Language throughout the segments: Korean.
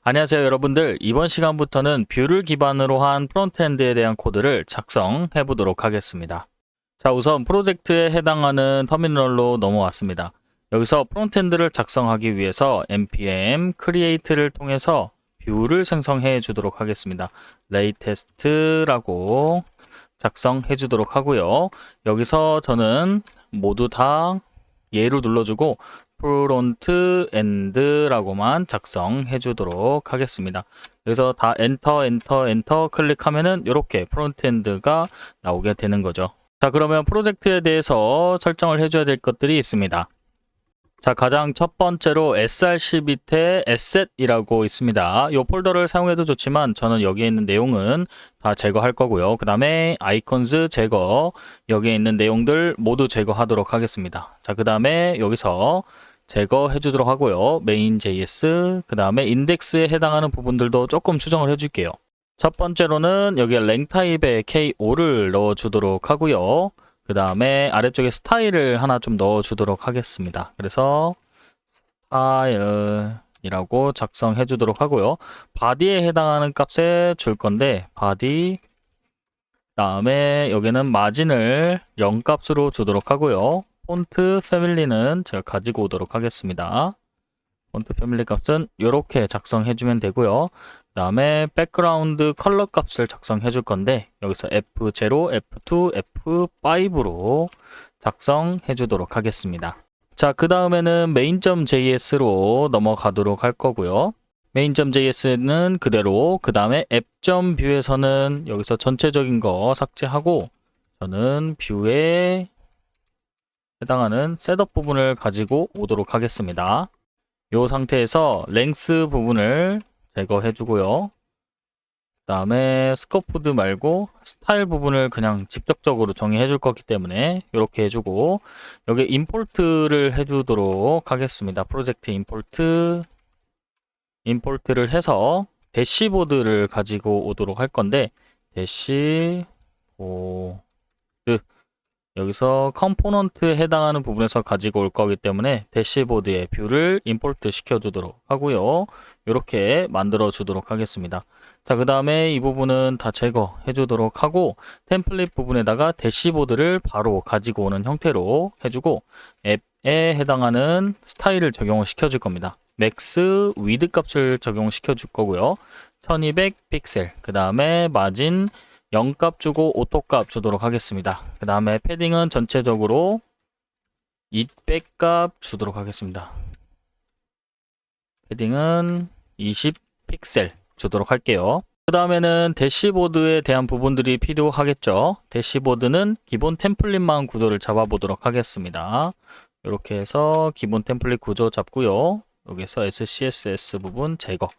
안녕하세요 여러분들. 이번 시간부터는 뷰를 기반으로 한 프론트엔드에 대한 코드를 작성해 보도록 하겠습니다. 자, 우선 프로젝트에 해당하는 터미널로 넘어왔습니다. 여기서 프론트엔드를 작성하기 위해서 npm create를 통해서 뷰를 생성해 주도록 하겠습니다. latest라고 작성해 주도록 하고요. 여기서 저는 모두 다 예로 눌러주고 프론트엔드라고만 작성해 주도록 하겠습니다. 그래서 다 엔터 클릭하면은 이렇게 프론트엔드가 나오게 되는 거죠. 자, 그러면 프로젝트에 대해서 설정을 해줘야 될 것들이 있습니다. 자, 가장 첫 번째로 src 밑에 asset이라고 있습니다. 이 폴더를 사용해도 좋지만 저는 여기에 있는 내용은 다 제거할 거고요. 그 다음에 아이콘즈 제거, 여기에 있는 내용들 모두 제거하도록 하겠습니다. 자, 그 다음에 여기서 제거해 주도록 하고요. main.js, 그 다음에 인덱스에 해당하는 부분들도 조금 수정을 해줄게요. 첫 번째로는 여기에 랭 타입에 k5를 넣어 주도록 하고요. 그 다음에 아래쪽에 스타일을 하나 좀 넣어 주도록 하겠습니다. 그래서 스타일이라고 작성해 주도록 하고요. 바디에 해당하는 값에 줄 건데 바디, 그 다음에 여기는 마진을 0값으로 주도록 하고요. 폰트 패밀리는 제가 가지고 오도록 하겠습니다. 폰트 패밀리 값은 이렇게 작성해 주면 되고요. 그 다음에 백그라운드 컬러 값을 작성해 줄 건데 여기서 F0, F2, F5로 작성해 주도록 하겠습니다. 자, 그 다음에는 main.js로 넘어가도록 할 거고요. main.js는 그대로, 그 다음에 app.view에서는 여기서 전체적인 거 삭제하고 저는 뷰에 해당하는 셋업 부분을 가지고 오도록 하겠습니다. 이 상태에서 랭스 부분을 제거해 주고요. 그 다음에 스코프드 말고 스타일 부분을 그냥 직접적으로 정의해 줄 거기 때문에 이렇게 해주고 여기 임포트를 해주도록 하겠습니다. 프로젝트 임포트를 해서 대시보드를 가지고 오도록 할 건데 대시보드, 여기서 컴포넌트에 해당하는 부분에서 가지고 올 거기 때문에 대시보드에 뷰를 임포트 시켜 주도록 하고요. 이렇게 만들어 주도록 하겠습니다. 자, 그 다음에 이 부분은 다 제거해 주도록 하고 템플릿 부분에다가 대시보드를 바로 가지고 오는 형태로 해주고 앱에 해당하는 스타일을 적용을 시켜 줄 겁니다. 맥스 위드 값을 적용시켜 줄 거고요. 1200 픽셀, 그 다음에 마진 0값 주고 오토값 주도록 하겠습니다. 그 다음에 패딩은 전체적으로 200값 주도록 하겠습니다. 패딩은 20 픽셀 주도록 할게요. 그 다음에는 대시보드에 대한 부분들이 필요하겠죠. 대시보드는 기본 템플릿만 구조를 잡아보도록 하겠습니다. 이렇게 해서 기본 템플릿 구조 잡고요. 여기서 SCSS 부분 제거,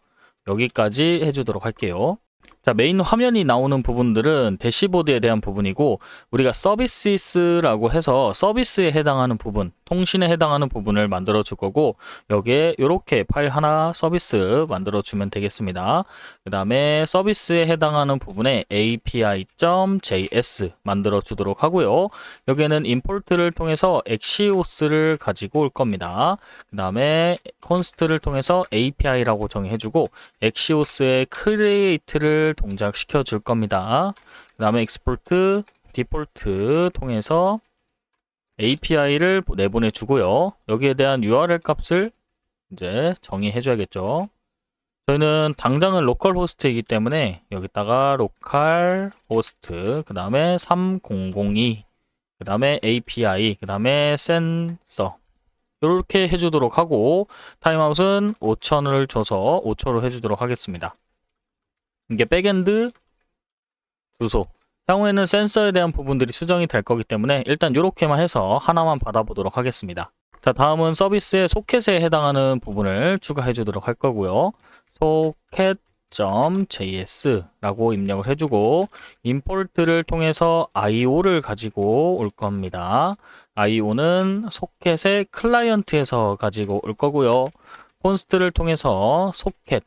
여기까지 해주도록 할게요. 자, 메인 화면이 나오는 부분들은 대시보드에 대한 부분이고 우리가 서비스라고 해서 서비스에 해당하는 부분, 통신에 해당하는 부분을 만들어 줄 거고 여기에 이렇게 파일 하나 서비스 만들어 주면 되겠습니다. 그 다음에 서비스에 해당하는 부분에 api.js 만들어 주도록 하고요. 여기에는 임포트를 통해서 axios를 가지고 올 겁니다. 그 다음에 const를 통해서 api라고 정의해 주고 axios의 create를 동작시켜 줄 겁니다. 그 다음에 export 디폴트 통해서 API를 내보내 주고요. 여기에 대한 URL 값을 이제 정의해 줘야겠죠. 저희는 당장은 로컬 호스트이기 때문에 여기다가 로컬 호스트, 그 다음에 3002, 그 다음에 API, 그 다음에 센서 이렇게 해주도록 하고 타임아웃은 5000을 줘서 5초로 해주도록 하겠습니다. 이게 백엔드 주소, 향후에는 센서에 대한 부분들이 수정이 될 거기 때문에 일단 이렇게만 해서 하나만 받아보도록 하겠습니다. 자, 다음은 서비스의 소켓에 해당하는 부분을 추가해 주도록 할 거고요. socket.js라고 입력을 해주고 임포트를 통해서 IO를 가지고 올 겁니다. IO는 소켓의 클라이언트에서 가지고 올 거고요. const를 통해서 소켓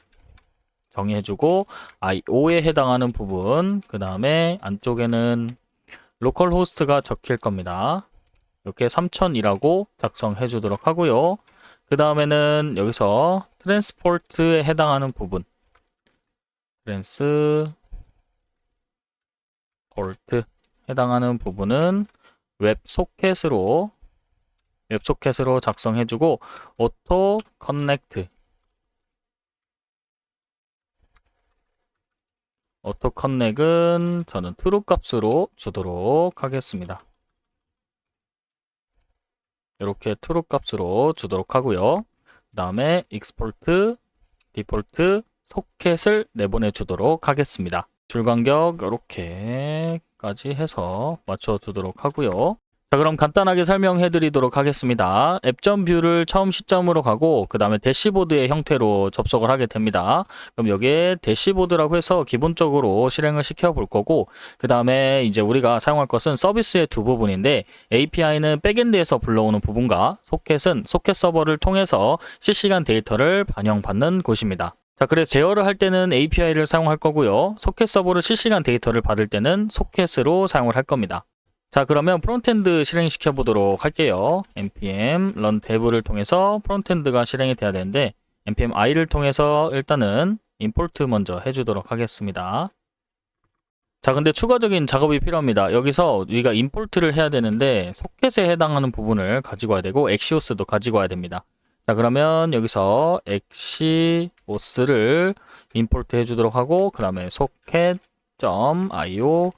정의해주고 IO에 해당하는 부분, 그 다음에 안쪽에는 로컬 호스트가 적힐 겁니다. 이렇게 3000이라고 작성해 주도록 하고요. 그 다음에는 여기서 트랜스포트에 해당하는 부분, 트랜스포트 해당하는 부분은 웹소켓으로 작성해주고, 오토 커넥트, 오토 커넥은 저는 true 값으로 주도록 하겠습니다. 이렇게 true 값으로 주도록 하고요. 그 다음에 export 디폴트 소켓을 내보내 주도록 하겠습니다. 줄간격 이렇게까지 해서 맞춰 주도록 하고요. 자, 그럼 간단하게 설명해 드리도록 하겠습니다. 앱점 뷰를 처음 시점으로 가고 그 다음에 대시보드의 형태로 접속을 하게 됩니다. 그럼 여기에 대시보드라고 해서 기본적으로 실행을 시켜 볼 거고, 그 다음에 이제 우리가 사용할 것은 서비스의 두 부분인데, API는 백엔드에서 불러오는 부분과 소켓은 소켓 서버를 통해서 실시간 데이터를 반영받는 곳입니다. 자, 그래서 제어를 할 때는 API를 사용할 거고요. 소켓 서버로 실시간 데이터를 받을 때는 소켓으로 사용을 할 겁니다. 자, 그러면 프론트엔드 실행시켜 보도록 할게요. npm run dev를 통해서 프론트엔드가 실행이 돼야 되는데, npm i를 통해서 일단은 import 먼저 해주도록 하겠습니다. 자, 근데 추가적인 작업이 필요합니다. 여기서 우리가 import를 해야 되는데 소켓에 해당하는 부분을 가지고 와야 되고 axios도 가지고 와야 됩니다. 자, 그러면 여기서 axios를 import 해주도록 하고, 그 다음에 socket.io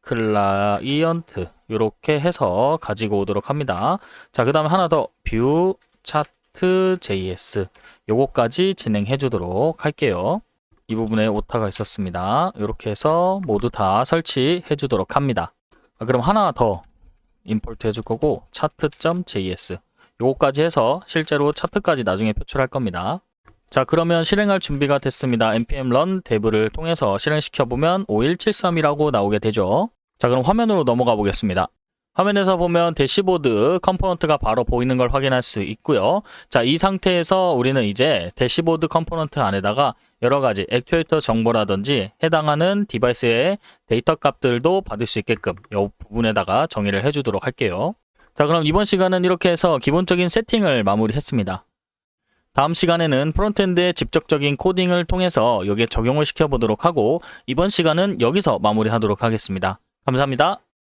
클라이언트 이렇게 해서 가지고 오도록 합니다. 자, 그 다음에 하나 더 view chart.js 요거까지 진행해 주도록 할게요. 이 부분에 오타가 있었습니다. 이렇게 해서 모두 다 설치해 주도록 합니다. 그럼 하나 더 임포트 해줄 거고 chart.js 요거까지 해서 실제로 차트까지 나중에 표출할 겁니다. 자, 그러면 실행할 준비가 됐습니다. npm run dev를 통해서 실행시켜 보면 5173이라고 나오게 되죠. 자, 그럼 화면으로 넘어가 보겠습니다. 화면에서 보면 대시보드 컴포넌트가 바로 보이는 걸 확인할 수 있고요. 자, 이 상태에서 우리는 이제 대시보드 컴포넌트 안에다가 여러 가지 액추에이터 정보라든지 해당하는 디바이스의 데이터 값들도 받을 수 있게끔 이 부분에다가 정의를 해주도록 할게요. 자, 그럼 이번 시간은 이렇게 해서 기본적인 세팅을 마무리했습니다. 다음 시간에는 프론트엔드의 직접적인 코딩을 통해서 여기에 적용을 시켜보도록 하고, 이번 시간은 여기서 마무리하도록 하겠습니다. 감사합니다.